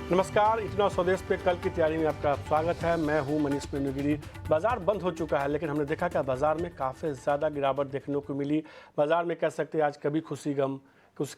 नमस्कार, इतना स्वदेश पे कल की तैयारी में आपका स्वागत है। मैं हूं मनीष पेनुगिरी। बाजार बंद हो चुका है, लेकिन हमने देखा कि बाजार में काफ़ी ज़्यादा गिरावट देखने को मिली। बाजार में कह सकते हैं आज कभी खुशी गम,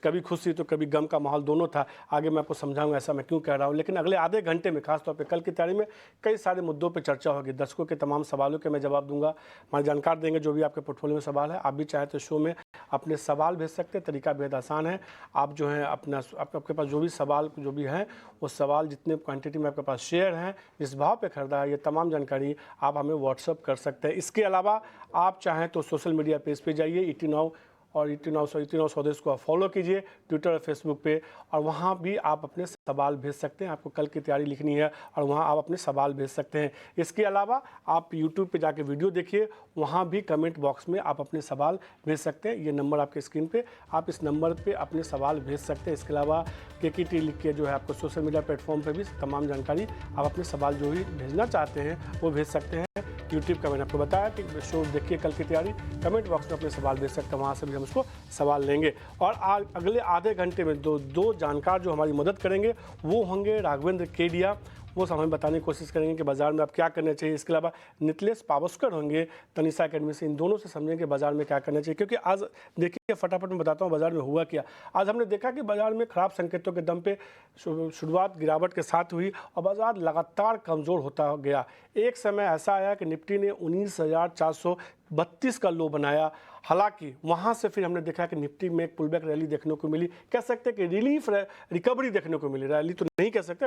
कभी खुशी तो कभी गम का माहौल दोनों था। आगे मैं आपको समझाऊंगा ऐसा मैं क्यों कह रहा हूं। लेकिन अगले आधे घंटे में खासतौर पे कल की तैयारी में कई सारे मुद्दों पे चर्चा होगी। दर्शकों के तमाम सवालों के मैं जवाब दूंगा, हमारे जानकार देंगे जो भी आपके पोर्टफोलियो में सवाल है। आप भी चाहे तो शो में अपने सवाल भेज सकते हैं, तरीका बेहद आसान है। आप जो है आपके पास जो भी सवाल जो भी है वो सवाल जितने क्वांटिटी में आपके पास शेयर हैं, जिस भाव पे खरीदा है, ये तमाम जानकारी आप हमें व्हाट्सअप कर सकते हैं। इसके अलावा आप चाहें तो सोशल मीडिया पेज पे जाइए, ईटी नाउ और ईटी नाउ स्वदेश को आप फॉलो कीजिए ट्विटर और फेसबुक पे, और वहाँ भी आप अपने सवाल भेज सकते हैं। आपको कल की तैयारी लिखनी है और वहाँ आप अपने सवाल भेज सकते हैं। इसके अलावा आप यूट्यूब पे जाके वीडियो देखिए, वहाँ भी कमेंट बॉक्स में आप अपने सवाल भेज सकते हैं। ये नंबर आपके स्क्रीन पे, आप इस नंबर पे अपने सवाल भेज सकते हैं। इसके अलावा केकेटी लिख के जो है आपको सोशल मीडिया प्लेटफॉर्म पे भी तमाम जानकारी, आप अपने सवाल जो भी भेजना चाहते हैं वो भेज सकते हैं। यूट्यूब का मैंने आपको बताया कि शो देखिए कल की तैयारी, कमेंट बॉक्स में अपने सवाल भेज सकते हैं, वहाँ से भी हम उसको सवाल लेंगे। और अगले आधे घंटे में दो जानकार जो हमारी मदद करेंगे वो होंगे राघवेंद्र केडिया। वो हमें बताने की कोशिश करेंगे कि बाजार में आप क्या करना चाहिए। इसके अलावा नितलेश पावस्कर होंगे तनिषा अकेडमी से। इन दोनों से समझेंगे कि बाजार में क्या करना चाहिए, क्योंकि आज देखिए फटाफट मैं बताता हूँ बाजार में हुआ क्या। आज हमने देखा कि बाजार में खराब संकेतों के दम पे शुरुआत गिरावट के साथ हुई और बाजार लगातार कमज़ोर होता गया। एक समय ऐसा आया कि निफ्टी ने 19,432 का लो बनाया। हालांकि वहां से फिर हमने देखा कि निफ्टी में एक पुलबैक रैली देखने को मिली। कह सकते हैं कि रिकवरी देखने को मिली, रैली तो नहीं कह सकते,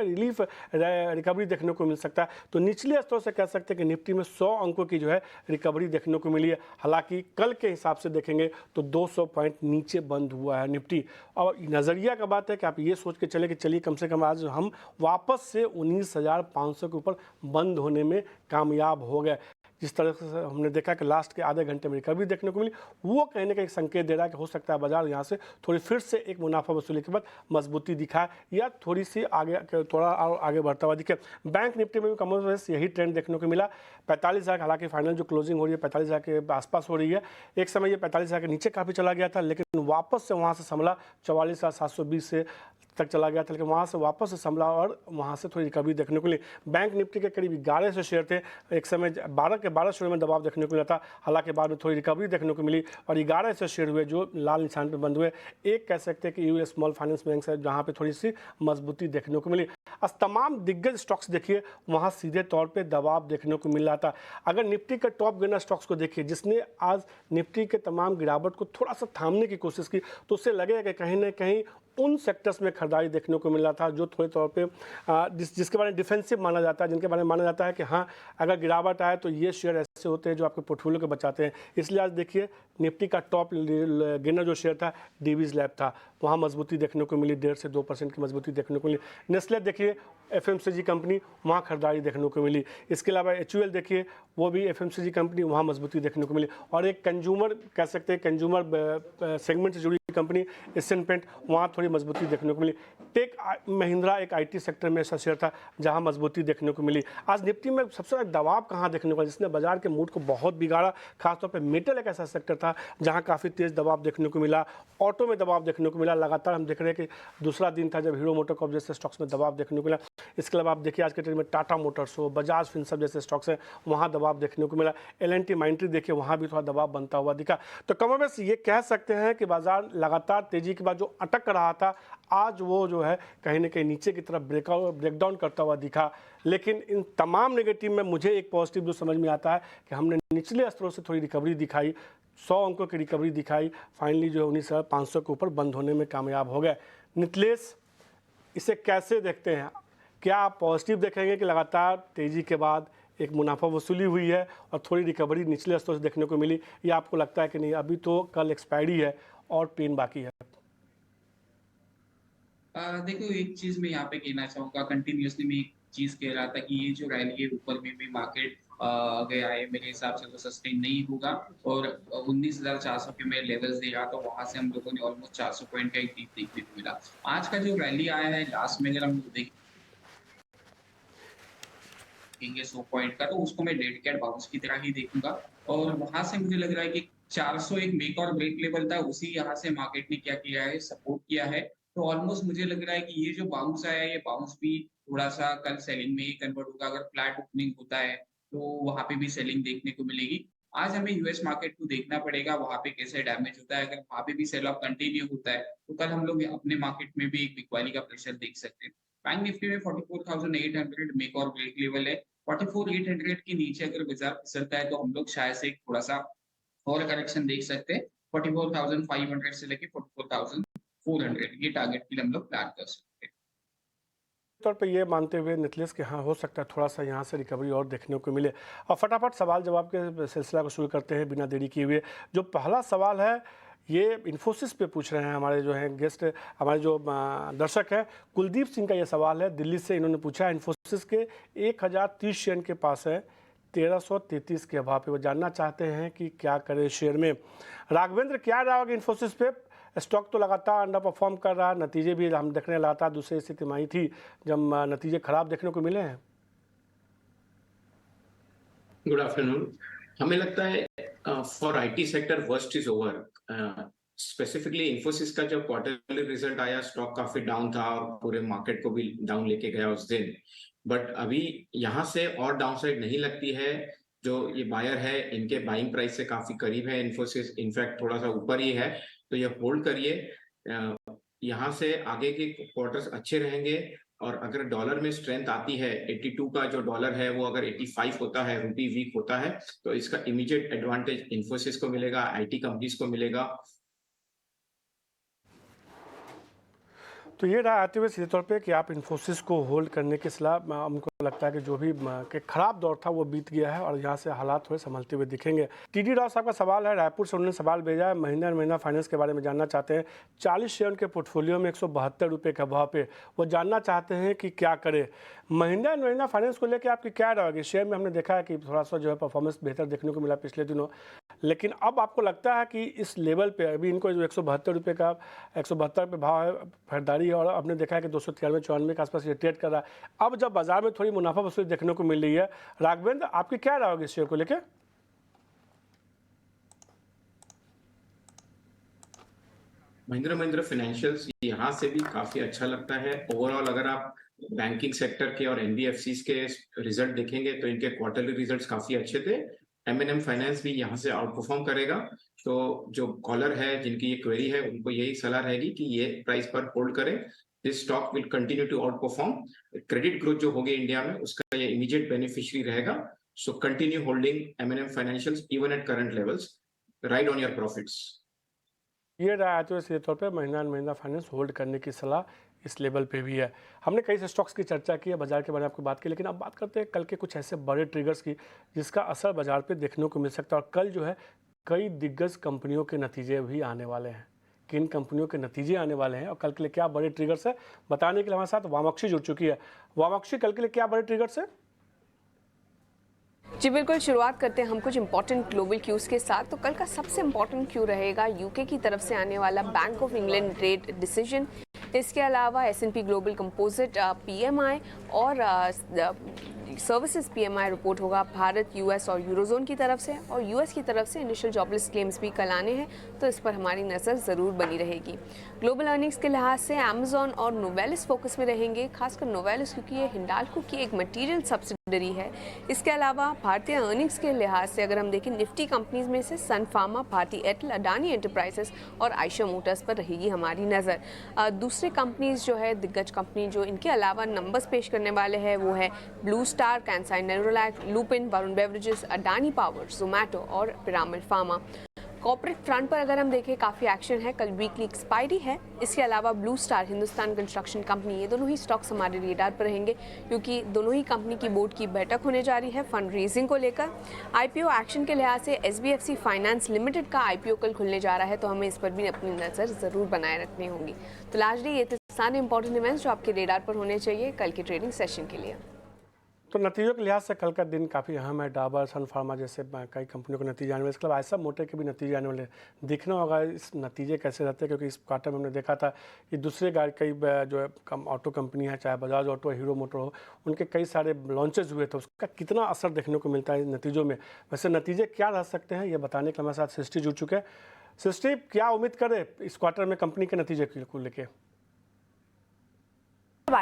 रिकवरी देखने को मिल सकता है। तो निचले स्तरों से कह सकते हैं कि निफ्टी में 100 अंकों की जो है रिकवरी देखने को मिली है। हालांकि कल के हिसाब से देखेंगे तो 200 पॉइंट नीचे बंद हुआ है निफ्टी। और नज़रिया का बात है कि आप ये सोच के चले कि चलिए कम से कम आज हम वापस से 19,500 के ऊपर बंद होने में कामयाब हो गए। जिस तरह से हमने देखा कि लास्ट के आधे घंटे में रिकवरी देखने को मिली, वो कहीं ना कहीं संकेत दे रहा है कि हो सकता है बाजार यहाँ से थोड़ी फिर से एक मुनाफा वसूली के बाद मजबूती दिखाए या थोड़ी सी थोड़ा और आगे बढ़ता हुआ दिखे। बैंक निफ्टी में भी कमोबेश यही ट्रेंड देखने को मिला। 45,000, हालांकि फाइनल जो क्लोजिंग हो रही है 45,000 के आसपास हो रही है। एक समय ये 45,000 के नीचे काफ़ी चला गया था, लेकिन वापस से वहाँ से संभला 44,720 से तक चला गया था, लेकिन वहाँ से वापस से संभला और वहाँ से थोड़ी रिकवरी देखने को मिली। बैंक निफ्टी के करीब 1100 शेयर थे, एक समय 12 शेयर में दबाव देखने को मिला था। हालांकि बाद में थोड़ी रिकवरी देखने को मिली और 1100 शेयर हुए जो लाल निशान पर बंद हुए। एक कह सकते हैं कि यूएस स्मॉल फाइनेंस बैंक है जहाँ पे थोड़ी सी मजबूती देखने को मिली। आज तमाम दिग्गज स्टॉक्स देखिए, वहाँ सीधे तौर पर दबाव देखने को मिल रहा था। अगर निफ्टी के टॉप गेनर स्टॉक्स को देखिए, जिसने आज निफ्टी के तमाम गिरावट को थोड़ा सा थामने की कोशिश की, तो उससे लगेगा कि कहीं ना कहीं उन सेक्टर्स में खरीदारी देखने को मिल रहा था जो थोड़े तौर पे जिसके बारे में डिफेंसिव माना जाता है, जिनके बारे में माना जाता है कि हाँ अगर गिरावट आए तो ये शेयर ऐसे होते हैं जो आपके पोर्टफोलियो को बचाते हैं। इसलिए आज देखिए निफ्टी का टॉप गेनर जो शेयर था डीवीज लैब था, वहाँ मजबूती देखने को मिली, 1.5 से 2% की मजबूती देखने को मिली। नेस्ले देखिए एफएमसीजी कंपनी, वहाँ खरीदारी देखने को मिली। इसके अलावा एचयूएल देखिए, वो भी एफएमसीजी कंपनी, वहाँ मजबूती देखने को मिली। और एक कंज्यूमर कह सकते हैं कंज्यूमर सेगमेंट से जुड़ी कंपनी एशियन पेंट, वहाँ थोड़ी मजबूती देखने को मिली। टेक महिंद्रा एक आईटी सेक्टर में ऐसा शेयर था जहाँ मजबूती देखने को मिली। आज निफ्टी में सबसे ज़्यादा दबाव कहाँ देखने को मिला, जिसने बाजार के मूड को बहुत बिगाड़ा। खासतौर पर मेटल एक ऐसा सेक्टर था जहाँ काफ़ी तेज़ दबाव देखने को मिला। ऑटो में दबाव देखने को मिला। लगातार हम देख रहे हैं कि दूसरा दिन था जब हीरो मोटरकॉर्प जैसे स्टॉक्स में दबाव देखने को मिला। इसके अलावा आप देखिए आज के ट्रेड में टाटा मोटर्स हो, बजाज फिनसर्व जैसे स्टॉक्स हैं, वहाँ दबाव देखने को मिला। एल&टी माइंट्री देखिए, वहाँ भी थोड़ा दबाव बनता हुआ दिखा। तो कमोबेश ये कह सकते हैं कि बाजार लगातार तेजी के बाद जो अटक रहा था, आज वो जो है कहीं ना कहीं नीचे की तरफ ब्रेकडाउन करता हुआ दिखा। लेकिन इन तमाम नेगेटिव में मुझे एक पॉजिटिव जो समझ में आता है कि हमने निचले स्तरों से थोड़ी रिकवरी दिखाई, 100 अंकों की रिकवरी दिखाई। फाइनली जो 19,500 के ऊपर बंद होने में कामयाब हो गए। नितलेश, इसे कैसे देखते हैं? क्या आप पॉजिटिव देखेंगे कि लगातार तेजी के बाद एक मुनाफा वसूली हुई है और थोड़ी रिकवरी निचले स्तरों से देखने को मिली, या आपको लगता है कि नहीं अभी तो कल एक्सपायरी है और पेन बाकी है? देखो एक चीज मैं यहाँ पे कहना चाहूंगा, कंटिन्यूअसली मैं एक चीज कह रहा था कि ये जो रैली है ऊपर में भी मार्केट गया है, मेरे हिसाब से तो सस्टेन नहीं होगा। और 19,400 के मैं लेवल्स दे रहा था, वहां से हम लोगों ने ऑलमोस्ट 400 पॉइंट का एक डीप देखने को मिला। आज का जो रैली आया है लास्ट में, अगर हम देखेंगे 100 पॉइंट का, तो उसको मैं डेड कैट बाउंस की तरह ही देखूंगा। और वहां से मुझे लग रहा है कि 400 एक मेक और ब्रेक लेवल था, उसी यहाँ से मार्केट ने क्या किया है, सपोर्ट किया है। तो ऑलमोस्ट मुझे लग रहा है कि ये जो बाउंस आया है, ये बाउंस भी थोड़ा-सा कल सेलिंग में ही कन्वर्ट होगा। अगर फ्लैट ओपनिंग होता है, तो वहाँ पे भी सेलिंग देखने को मिलेगी। आज हमें यूएस मार्केट को देखना पड़ेगा, वहाँ पे कैसे डैमेज होता है। अगर वहाँ पे भी सेल ऑफ कंटिन्यू होता है, तो कल हम लोग अपने मार्केट में भी एक बिकवाली का प्रेशर देख सकते हैं। बैंक निफ्टी में 44,800 मेक और ब्रेक लेवल है। 44,800 के नीचे अगर बाज़ार फिसलता है, तो हम लोग शायद से थोड़ा-सा और करेक्शन देख सकते हैं। 44,500 से लेके 44,400 ये टारगेट के लिए हम लोग प्लान कर सकते हैं। तौर पे ये मानते हुए निखिलेश कि हाँ हो सकता है थोड़ा सा यहाँ से रिकवरी और देखने को मिले। और फटाफट सवाल जवाब के सिलसिला को शुरू करते हैं बिना देरी किए हुए। जो पहला सवाल है ये इन्फोसिस पे पूछ रहे हैं हमारे जो हैं गेस्ट, हमारे जो दर्शक हैं। कुलदीप सिंह का ये सवाल है, दिल्ली से इन्होंने पूछा है। इन्फोसिस के 1030 शेयर के पास है, 1333 के अभाव पे वो जानना चाहते हैं कि क्या करें शेयर में। राघवेंद्र, क्या रहा इन्फोसिस पे? स्टॉक तो लगातार अंडर परफॉर्म कर रहा है, नतीजे भी हम देखने लगातार दूसरी स्थिति में आई थी जब नतीजे खराब देखने को मिले हैं। Good afternoon. हमें लगता है for IT sector worst is over. Specifically Infosys का जब क्वार्टरली रिजल्ट आया, स्टॉक काफी डाउन था और पूरे मार्केट को भी डाउन लेके गया उस दिन। बट अभी यहाँ से और डाउनसाइड नहीं लगती है। जो ये बायर है, इनके बाइंग प्राइस से काफी करीब है इन्फोसिस, इनफैक्ट थोड़ा सा ऊपर ही है, तो ये होल्ड करिए। यहाँ से आगे के क्वार्टर्स अच्छे रहेंगे। और अगर डॉलर में स्ट्रेंथ आती है, 82 का जो डॉलर है वो अगर 85 होता है, रूपी वीक होता है, तो इसका इमीडिएट एडवांटेज इन्फोसिस को मिलेगा, आईटी कंपनीज को मिलेगा। तो ये रहा आते हुए सीधे तौर पे कि आप इन्फोसिस को होल्ड करने की सलाह। हमको लगता है कि जो भी कि खराब दौर था वो बीत गया है और यहाँ से हालात थोड़े संभलते हुए दिखेंगे। टीडी राव साहब का सवाल है, रायपुर से उन्होंने सवाल भेजा है, महीना फाइनेंस के बारे में जानना चाहते हैं। 40 शेयर के पोर्टफोलियो में 172 रुपये के भाव पे वो जानना चाहते हैं कि क्या करें। महीना फाइनेंस को लेकर आपकी क्या रहेगी? शेयर में हमने देखा है कि थोड़ा सा जो है परफॉर्मेंस बेहतर देखने को मिला पिछले दिनों, लेकिन अब आपको लगता है कि इस लेवल पे अभी इनको जो 172 रुपये का 172 पे भाव है खरीदारी, और आपने देखा है कि 293-94 के आसपास ये ट्रेड कर रहा है, अब जब बाजार में थोड़ी मुनाफा वसूली देखने को मिल रही है। राघवेंद्र, आपकी क्या राय होगी इस शेयर को लेकर? महिंद्रा फाइनेंशियल्स यहाँ से भी काफी अच्छा लगता है। ओवरऑल अगर आप बैंकिंग सेक्टर के और एनबीएफसीज के रिजल्ट देखेंगे तो इनके क्वार्टरली रिजल्ट्स काफी अच्छे थे। एम फाइनेंस भी यहाँ से आउट परफॉर्म करेगा। तो जो कॉलर है, जिनकी ये क्वेरी है, उनको यही सलाह रहेगी कि ये प्राइस पर होल्ड करें। This stock will continue to outperform. Credit growth जो होगी इंडिया में, उसका ये इमीडिएट बेनिफिशियरी रहेगा। So continue holding M financials even at current levels, ride on your profits. ये रहा आते हुए सीधे तौर पे महीना फाइनेंस होल्ड करने की सलाह इस लेवल पे भी है। हमने कई स्टॉक्स की चर्चा की है, बाजार के बारे में आपको बात की, लेकिन अब बात करते हैं कल के कुछ ऐसे बड़े ट्रिगर्स की जिसका असर बाजार पे देखने को मिल सकता है। और कल जो है कई दिग्गज कंपनियों के नतीजे भी आने वाले हैं। किन कंपनियों के नतीजे आने वाले हैं और कल के लिए क्या बड़े ट्रिगर्स है, बताने के लिए हमारे साथ वामाक्षी जुड़ चुकी है। वामाक्षी, कल के लिए क्या बड़े ट्रिगर्स है? जी बिल्कुल, शुरुआत करते हैं हम कुछ इंपॉर्टेंट ग्लोबल क्यूज़ के साथ। तो कल का सबसे इंपॉर्टेंट क्यू रहेगा यूके की तरफ से आने वाला bank of England rate decision. इसके अलावा S&P ग्लोबल कंपोजिट PMI और सर्विसेज PMI रिपोर्ट होगा भारत, US और यूरोजोन की तरफ से। और US की तरफ से इनिशियल जॉबलेस क्लेम्स भी कल आने हैं, तो इस पर हमारी नज़र ज़रूर बनी रहेगी। ग्लोबल अर्निंग्स के लिहाज से अमेजॉन और नोवेलिस फोकस में रहेंगे, खासकर नोवेलिस क्योंकि ये हिंडाल्को की एक मटीरियल सब्सिडरी है। इसके अलावा भारतीय अर्निंग्स के लिहाज से अगर हम देखें, निफ्टी कंपनीज में से सन फार्मा, भारती एयरटेल, अडानी एंटरप्राइजेस और आयशा मोटर्स पर रहेगी हमारी नज़र। दूसरे कंपनीज जो है, दिग्गज कंपनी जो इनके अलावा नंबर्स पेश करने वाले हैं वो है blue star, कैंसाई Nerolac, Lupin, Varun beverages, Adani power, Zomato और पिरामिड फार्मा। कॉर्पोरेट फ्रंट पर अगर हम देखें, काफ़ी एक्शन है, कल वीकली एक्सपायरी है। इसके अलावा blue star, Hindustan construction company, ये दोनों ही स्टॉक्स हमारे रेडार पर रहेंगे क्योंकि दोनों ही कंपनी की बोर्ड की बैठक होने जा रही है फंड रेजिंग को लेकर। आईपीओ एक्शन के लिहाज से SBFC फाइनेंस लिमिटेड का IPO कल खुलने जा रहा है, तो हमें इस पर भी अपनी नज़र ज़रूर बनाए रखनी होगी। तो लार्जली ये सारे इंपॉर्टेंट इवेंट्स जो आपके रेडार पर होने चाहिए कल के ट्रेडिंग सेशन के लिए। तो नतीजों के लिहाज से कल का दिन काफ़ी अहम है। डाबर, सन फार्मा जैसे कई कंपनियों के नतीजे आने वाले, इसके अलावा आयशा मोटर के भी नतीजे आने वाले। देखना होगा इस नतीजे कैसे रहते हैं, क्योंकि इस क्वार्टर में हमने देखा था कि दूसरे गाड़ी कई जो है ऑटो कंपनी है, चाहे बजाज ऑटो, हीरो मोटर हो, उनके कई सारे लॉन्चेज हुए थे, उसका कितना असर देखने को मिलता है नतीजों में। वैसे नतीजे क्या रह सकते हैं, ये बताने के लिए हमारे साथ सृष्टि जुड़ चुके हैं। सृष्टि, क्या उम्मीद करें इस क्वार्टर में कंपनी के नतीजे को लेकर?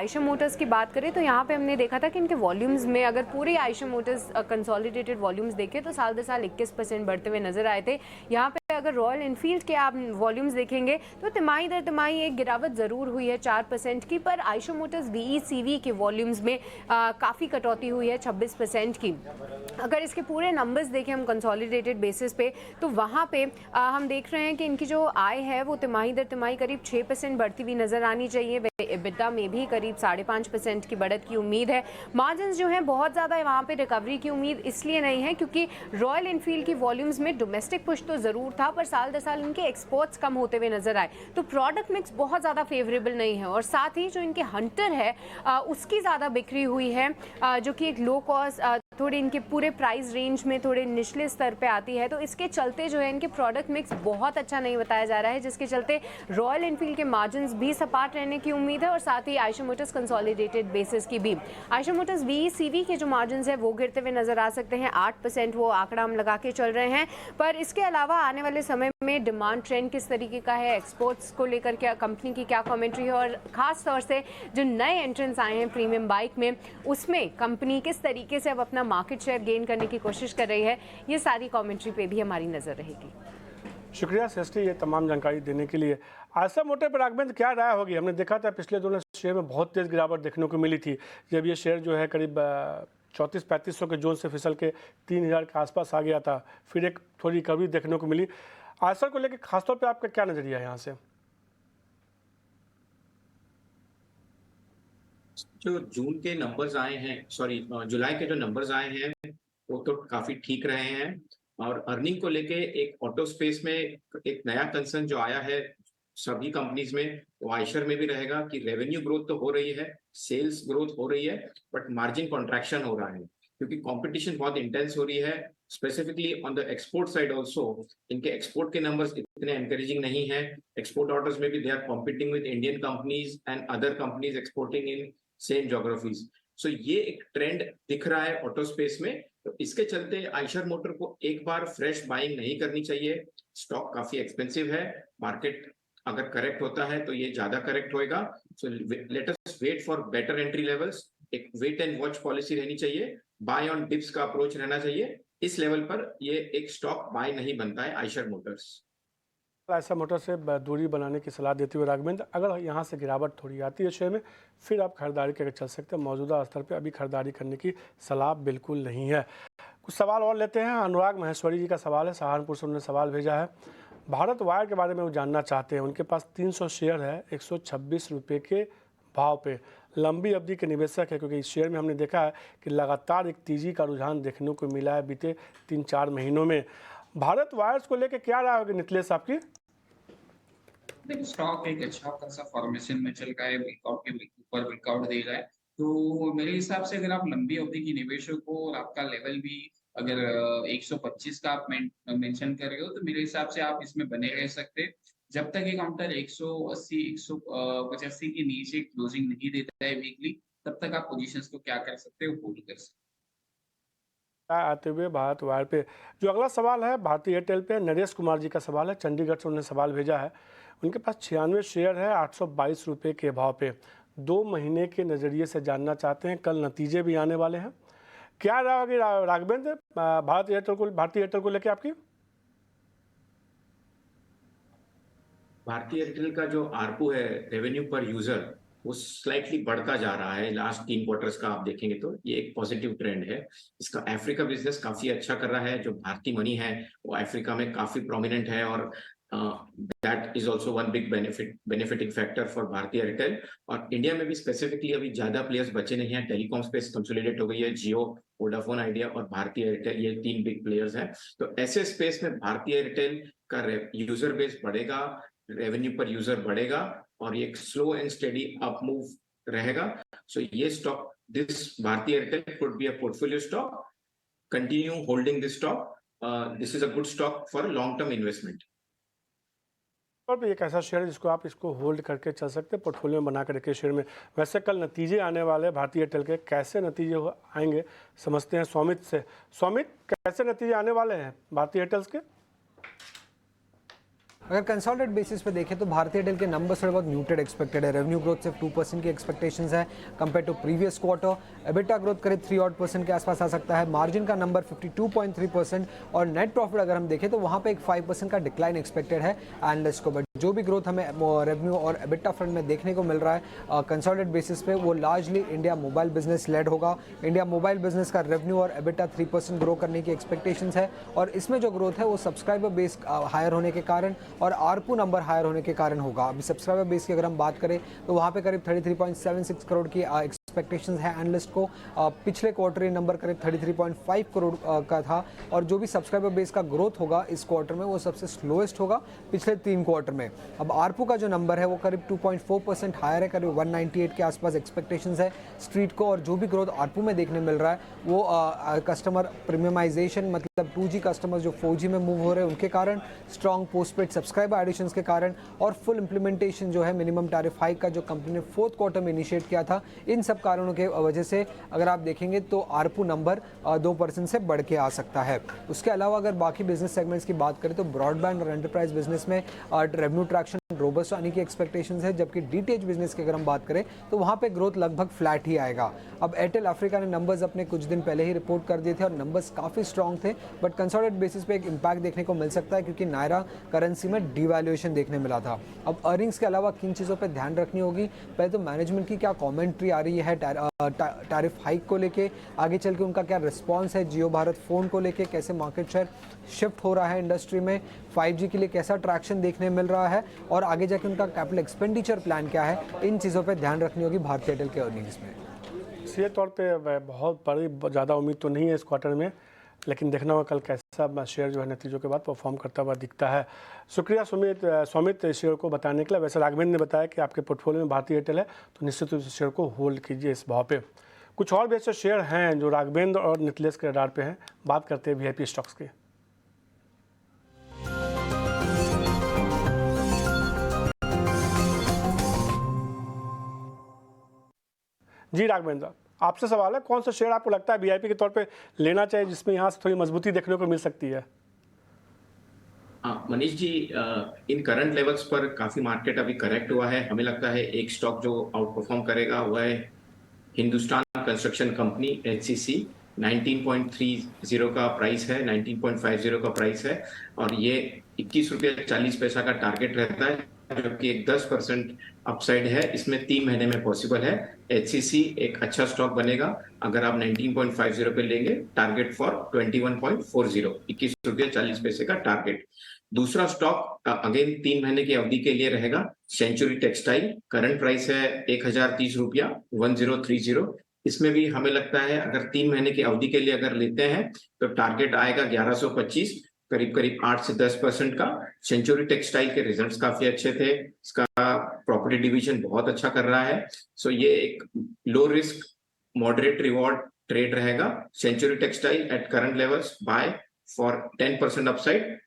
आयशर मोटर्स की बात करें तो यहाँ पे हमने देखा था कि इनके वॉल्यूम्स में अगर पूरे आयशर मोटर्स कंसोलिडेटेड वॉल्यूम्स देखें तो साल दर साल 21% बढ़ते हुए नजर आए थे। यहाँ पे अगर रॉयल एनफील्ड के आप वॉल्यूम्स देखेंगे तो तिमाही दर तिमाही एक गिरावट ज़रूर हुई है 4% की, पर आयशर मोटर्स VECV के वॉल्यूम्स में काफ़ी कटौती हुई है 26% की। अगर इसके पूरे नंबर्स देखें हम कंसोलिडेटेड बेसिस पे तो वहाँ पे हम देख रहे हैं कि इनकी जो आय है वो तिमाही दर तिमाही करीब 6% बढ़ती हुई नज़र आनी चाहिए। EBITDA में भी करीब 5.5% की बढ़त की उम्मीद है। मार्जिन जो है बहुत ज़्यादा वहाँ पे रिकवरी की उम्मीद इसलिए नहीं है क्योंकि रॉयल एनफील्ड की वॉल्यूम्स में डोमेस्टिक पुश तो ज़रूर था, पर साल दर साल इनके एक्सपोर्ट्स कम होते हुए नजर आए, तो प्रोडक्ट मिक्स बहुत ज़्यादा फेवरेबल नहीं है। और साथ ही जो इनके हंटर है उसकी ज़्यादा बिक्री हुई है, जो कि एक लो कॉस्ट थोड़ी इनके पूरे प्राइस रेंज में थोड़े निचले स्तर पे आती है, तो इसके चलते जो है इनके प्रोडक्ट मिक्स बहुत अच्छा नहीं बताया जा रहा है, जिसके चलते रॉयल एनफील्ड के मार्जिन्स भी सपाट रहने की उम्मीद है और साथ ही आयशर मोटर्स कंसोलिडेटेड बेसिस की भी। आयशर मोटर्स VECV के जो मार्जिन्स है वो गिरते हुए नजर आ सकते हैं, 8% वो आंकड़ा हम लगा के चल रहे हैं। पर इसके अलावा आने वाले समय में डिमांड ट्रेंड किस तरीके का है, एक्सपोर्ट्स को लेकर क्या कंपनी की क्या कमेंट्री है, और खास तौर से जो नए एंट्रेंस आए हैं प्रीमियम बाइक में उसमें कंपनी किस तरीके से अब अपना मार्केट शेयर गेन करने की कोशिश कर रही है, ये सारी कमेंट्री पे भी हमारी नजर रहेगी। शुक्रिया श्रेष्ठी ये तमाम जानकारी देने के लिए। आयशर मोटर पर राघवेंद्र क्या राय होगी? हमने देखा था पिछले दिनों शेयर में बहुत तेज़ गिरावट देखने को मिली थी, जब ये शेयर जो है करीब 3400-3500 के जोन से फिसल के 3000 के आसपास आ गया था, फिर एक थोड़ी रिकवरी देखने को मिली। आयशर को लेकर खासतौर पर आपका क्या नज़रिया है यहाँ से? जो जून के नंबर्स आए हैं, सॉरी जुलाई के जो नंबर्स आए हैं वो तो काफी ठीक रहे हैं, और अर्निंग को लेके एक ऑटो स्पेस में एक नया कंसर्न जो आया है सभी कंपनीज में, वो आयशर में भी रहेगा कि रेवेन्यू ग्रोथ तो हो रही है, सेल्स ग्रोथ हो रही है, बट मार्जिन कॉन्ट्रैक्शन हो रहा है क्योंकि कंपटीशन बहुत इंटेंस हो रही है। Specifically on the export side also इनके एक्सपोर्ट के नंबर्स इतने एनकरेजिंग नहीं है। एक्सपोर्ट ऑर्डर्स में भी they are competing with Indian companies and other companies exporting in same geographies. So ये एक ट्रेंड दिख रहा है ऑटो स्पेस में, तो इसके चलते आयशर मोटर को एक बार फ्रेश बाइंग नहीं करनी चाहिए। स्टॉक काफी एक्सपेंसिव है, मार्केट अगर करेक्ट होता है तो ये ज्यादा करेक्ट होएगा। So let us wait for better entry levels, एक वेट एंड वॉच पॉलिसी रहनी चाहिए, बाय ऑन डिप्स का अप्रोच रहना चाहिए। इस लेवल पर ये एक स्टॉक बाय नहीं बनता है आयशर मोटर्स। आयशर मोटर से दूरी बनाने की सलाह देते हुए राघवेंद्र, अगर यहाँ से गिरावट थोड़ी आती है शेयर में फिर आप खरीदारी करके चल सकते हैं, मौजूदा स्तर पे अभी खरीदारी करने की सलाह बिल्कुल नहीं है। कुछ सवाल और लेते हैं। अनुराग महेश्वरी जी का सवाल है, सहारनपुर से उन्होंने सवाल भेजा है। भारत वायर के बारे में वो जानना चाहते हैं। उनके पास 300 शेयर है 126 रुपये के भाव पे, लंबी अवधि के निवेशक है, क्योंकि इस शेयर में हमने देखा है कि लगातार एक तेजी का रुझान देखने को मिला है बीते 3-4 महीनों में। भारत वायर्स को लेकर क्या राय होगी नीतीश आपकी? देखिए स्टॉक एक अच्छा खासा फॉर्मेशन में चल रहा है, ब्रेकआउट के ऊपर ब्रेकआउट दे रहा है, तो मेरे हिसाब से अगर आप लंबी अवधि की निवेशक हो और आपका लेवल भी अगर 125 का आप मेंशन कर रहे हो, तो मेरे हिसाब से आप इसमें बने रह सकते हैं जब तक ये काउंटर 180 185 के नीचे क्लोजिंग नहीं देता है वीकली, तब तक आप पोजीशंस को क्या कर सकते हो, होल्ड कर सकते हो। आते हुए भारत वायर पे जो अगला सवाल है भारतीय एयरटेल पे, नरेश कुमार जी का सवाल है, चंडीगढ़ से उन्होंने सवाल भेजा है। उनके पास 96 शेयर है 822 रुपये के भाव पे, 2 महीने के नज़रिए से जानना चाहते हैं। कल नतीजे भी आने वाले हैं, क्या राय होगी राघवेंद्र भारतीय एयरटेल को लेकर आपकी? भारतीय एयरटेल का जो आरपू है, रेवेन्यू पर यूजर, वो स्लाइटली बढ़ता जा रहा है। लास्ट 3 क्वार्टर्स का आप देखेंगे तो ये एक पॉजिटिव ट्रेंड है। इसका अफ्रीका बिजनेस काफी अच्छा कर रहा है। जो भारतीय मनी है वो अफ्रीका में काफी प्रोमिनेंट है, और that is also one big benefiting factor for भारतीय एयरटेल। और इंडिया में भी स्पेसिफिकली अभी ज्यादा प्लेयर्स बचे नहीं हैं, टेलीकॉम स्पेस कंसोलिडेट हो गई है, जियो, वोडाफोन आइडिया और भारतीय एयरटेल, ये 3 बिग प्लेयर्स हैं। तो ऐसे स्पेस में भारतीय एयरटेल का यूजर बेस बढ़ेगा, रेवेन्यू पर यूजर बढ़ेगा, और ये एक slow and steady up move रहेगा। सो ये स्टॉक, दिस भारतीय Airtel could be a portfolio stock, continue holding this stock, this is a good stock for long term investment. और भी एक ऐसा शेयर है जिसको आप इसको होल्ड करके चल सकते हैं, पोर्टफोलियो में बना कर रखे शेयर में। वैसे कल नतीजे आने वाले हैं भारतीय एयरटेल के, कैसे नतीजे आएंगे समझते हैं स्वामित से। स्वामित, कैसे नतीजे आने वाले हैं भारतीय एयरटेल के? अगर कंसोलिडेटेड बेसिस पे देखें तो भारतीय एयरटेल के नंबर्स थोड़े बहुत म्यूटेड एक्सपेक्टेड है। रेवेन्यू ग्रोथ सिर्फ 2% की एक्सपेक्टेशंस है compare to previous quarter. EBITDA growth करीब 3% के आसपास आ सकता है। मार्जिन का नंबर 52.3% और नेट प्रॉफिट अगर हम देखें तो वहाँ पे एक 5% का डिक्लाइन एक्सपेक्टेड है एनालिस्ट को। बट जो भी ग्रोथ हमें रेवेन्यू और एबिटा फ्रंट में देखने को मिल रहा है कंसोलिडेटेड बेसिस पे, वो largely India mobile business led होगा। इंडिया मोबाइल बिजनेस का रेवेन्यू और एबिटा 3% ग्रो करने की एक्सपेक्टेशंस है और इसमें जो ग्रोथ है वो सब्सक्राइबर बेस हायर होने के कारण और आरपू नंबर हायर होने के कारण होगा। अभी सब्सक्राइबर बेस की अगर हम बात करें तो वहाँ पे करीब 33.76 करोड़ की एक्सपेक्टेशंस है एनालिस्ट को। पिछले क्वार्टर ये नंबर करीब 33.5 करोड़ का था और जो भी सब्सक्राइबर बेस का ग्रोथ होगा इस क्वार्टर में वो सबसे स्लोएस्ट होगा पिछले 3 क्वार्टर में। अब आरपू का जो नंबर है वो करीब 2.4% हायर है, करीब 198 के आसपास एक्सपेक्टेशंस है स्ट्रीट को। और जो भी ग्रोथ आरपू में देखने मिल रहा है वो कस्टमर प्रीमियमाइजेशन, मतलब 2G कस्टमर्स जो 4G में मूव हो रहे हैं उनके कारण, स्ट्रॉन्ग पोस्टपेड सब्सक्राइबर एडिशंस के कारण और फुल इंप्लीमेंटेशन जो है मिनिमम टैरिफ हाइक का जो कंपनी ने 4th क्वार्टर में इनिशिएट किया था, इन सब कारणों के वजह से अगर आप देखेंगे तो आरपू नंबर 2% से बढ़ के आ सकता है। उसके अलावा अगर बाकी बिजनेस सेगमेंट्स की बात करें तो ब्रॉडबैंड और एंटरप्राइज बिजनेस में रेवेन्यू ट्रैक्शन रोबस्ट आने की एक्सपेक्टेशंस है, जबकि डीटीएच बिजनेस की अगर हम बात करें तो वहाँ पे ग्रोथ लगभग फ्लैट ही आएगा। अब एयरटेल अफ्रीका ने नंबर्स अपने कुछ दिन पहले ही रिपोर्ट कर दिए थे और नंबर्स काफ़ी स्ट्रॉन्ग थे, बट कंसोलिडेटेड बेसिस पे एक इम्पैक्ट देखने को मिल सकता है क्योंकि नायरा करेंसी में डिवैल्यूएशन देखने मिला था। अब अर्निंग्स के अलावा किन चीज़ों पर ध्यान रखनी होगी, पहले तो मैनेजमेंट की क्या कॉमेंट्री आ रही है टैरिफ हाइक को लेके, आगे चल के उनका क्या रिस्पॉन्स है जियो भारत फ़ोन को लेके, कैसे मार्केट शेयर शिफ्ट हो रहा है इंडस्ट्री में, 5G के लिए कैसा ट्रैक्शन देखने मिल रहा है और आगे जाके उनका कैपिटल एक्सपेंडिचर प्लान क्या है, इन चीज़ों पे ध्यान रखनी होगी भारतीय एयरटेल के अर्निंग्स में। सीधे तौर पे बहुत बड़ी ज़्यादा उम्मीद तो नहीं है इस क्वार्टर में, लेकिन देखना होगा कल कैसा शेयर जो है नतीजों के बाद परफॉर्म करता हुआ दिखता है। शुक्रिया स्वामित शेयर को बताने के लिए। वैसे राघवेंद्र ने बताया कि आपके पोर्टफोलियो में भारतीय एयरटेल है तो निश्चित रूप से शेयर को होल्ड कीजिए इस भाव पे। कुछ और भी ऐसे शेयर हैं जो राघवेंद्र और नितलेश के रडार पे हैं। बात करते हैं वीआईपी स्टॉक्स की। जी राघवेंद्र, आपसे सवाल है, कौन सा शेयर आपको लगता है वीआईपी के तौर पे लेना चाहिए जिसमें यहाँ से थोड़ी मजबूती देखने को मिल सकती है? मनीष जी, इन करंट लेवल्स पर काफी मार्केट अभी करेक्ट हुआ है। हमें लगता है एक स्टॉक जो आउट परफॉर्म करेगा वह है हिंदुस्तान कंस्ट्रक्शन कंपनी HCC। 19.30 का प्राइस है, 19.50 का प्राइस है और ये 21 रुपये 40 पैसा का टारगेट रहता है, जो कि एक 10% अपसाइड है, इसमें 3 महीने में पॉसिबल है। HCC एक अच्छा स्टॉक बनेगा अगर आप 19.50 पे लेंगे। टारगेट फॉर 21.40, 21 रुपये 40 पैसे का टारगेट। दूसरा स्टॉक अगेन 3 महीने की अवधि के लिए रहेगा, सेंचुरी टेक्सटाइल। करंट प्राइस है 1030 रुपया, 1030। इसमें भी हमें लगता है अगर 3 महीने की अवधि के लिए अगर लेते हैं तो टारगेट आएगा 1125, करीब करीब 8 से 10% का। सेंचुरी टेक्सटाइल के रिजल्ट्स काफी अच्छे थे, इसका प्रॉपर्टी डिवीजन बहुत अच्छा कर रहा है। सो ये एक low risk moderate reward trade रहेगा। Century Textile at current levels, buy for 10% upside,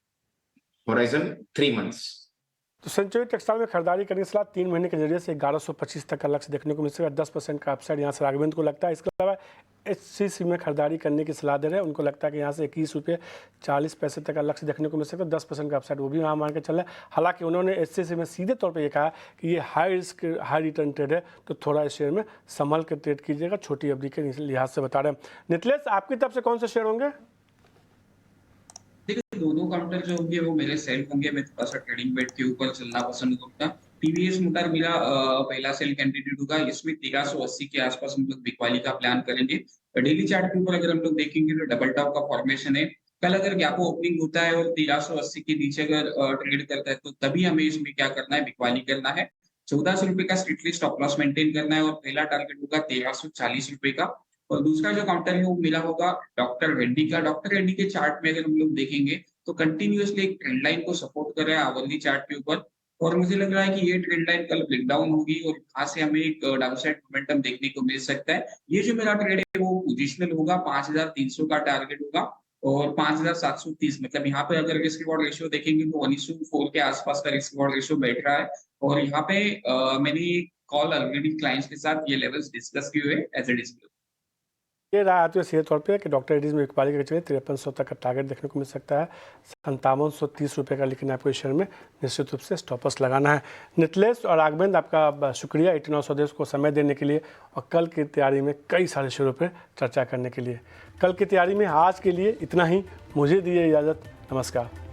horizon 3 months. तो सेंचुरी टेक्सटाइल में खरीदारी करने की सलाह 3 महीने के जरिए से 1125 तक का लक्ष्य देखने को मिल सकेगा, 10% का अपसाइड यहाँ से राघवेंद्र को लगता है। इसके अलावा HCC में खरीदारी करने की सलाह दे रहे हैं, उनको लगता है कि यहाँ से 21 रुपये 40 पैसे तक का लक्ष्य देखने को मिल सकता है, 10% का अपसाइड वो भी यहाँ मान के चल रहा है। हालांकि उन्होंने HCC में सीधे तौर पर ये कहा कि ये high risk high return trade है, तो थोड़ा इस शेयर में संभल कर ट्रेड कीजिएगा, छोटी अवधि के लिहाज से बता रहे हैं। नितलेश, आपकी तरफ से कौन से शेयर होंगे? देखिए, दोनों काउंटर जो होंगे वो मेरे सेल होंगे। मैं थोड़ा सा ट्रेडिंग बेट के ऊपर चलना पसंद करूंगा। टीवीएस मोटर मेरा पहला सेल कैंडिडेट होगा। इसमें 1380 के आसपास हम लोग बिकवाली का प्लान करेंगे। डेली चार्ट के ऊपर अगर हम लोग देखेंगे तो डबल टॉप का फॉर्मेशन है। कल अगर गैप ओपनिंग होता है और 1380 के नीचे अगर ट्रेड करता है तो तभी हमें इसमें क्या करना है, बिकवाली करना है। 1400 रुपए का स्ट्रिक्टली स्टॉप लॉस मेंटेन करना है और पहला टारगेट होगा 1340 रुपए का। और दूसरा जो काउंटर है वो मिला होगा डॉक्टर रेड्डी का। डॉक्टर रेड्डी के चार्ट में अगर हम लोग देखेंगे तो कंटिन्यूअसली एक ट्रेंड लाइन को सपोर्ट कर रहा है आवरली चार्ट के ऊपर, और मुझे लग रहा है कि ये ट्रेंड लाइन कल ब्रेक डाउन होगी और यहाँ से हमें एक डाउनसाइड मोमेंटम देखने को मिल सकता है। ये जो मेरा ट्रेड है वो पोजिशनल होगा, 5300 का टारगेट होगा और 5730, मतलब यहाँ पे अगर रिस्क रिवॉर्ड रेशियो देखेंगे तो 1:4 के आसपास का रिस्क रिवॉर्ड रेशियो बैठ रहा है। और यहाँ पे मैंने कॉल ऑलरेडी क्लाइंट्स के साथ ये लेवल्स डिस्कस किए हुए एज ए डिस्प्ले। ये राय आती है सीधे तौर पे कि डॉक्टर एडीज में बिकवाली का चलिए 5300 तक का टारगेट देखने को मिल सकता है, 5730 का, लेकिन आपको इस शेयर में निश्चित रूप से स्टॉपर्स लगाना है। नितलेश और आगबेंद, आपका शुक्रिया 89 स्वदेश को समय देने के लिए और कल की तैयारी में कई सारे शेयरों पर चर्चा करने के लिए। कल की तैयारी में आज के लिए इतना ही, मुझे दिए इजाज़त, नमस्कार।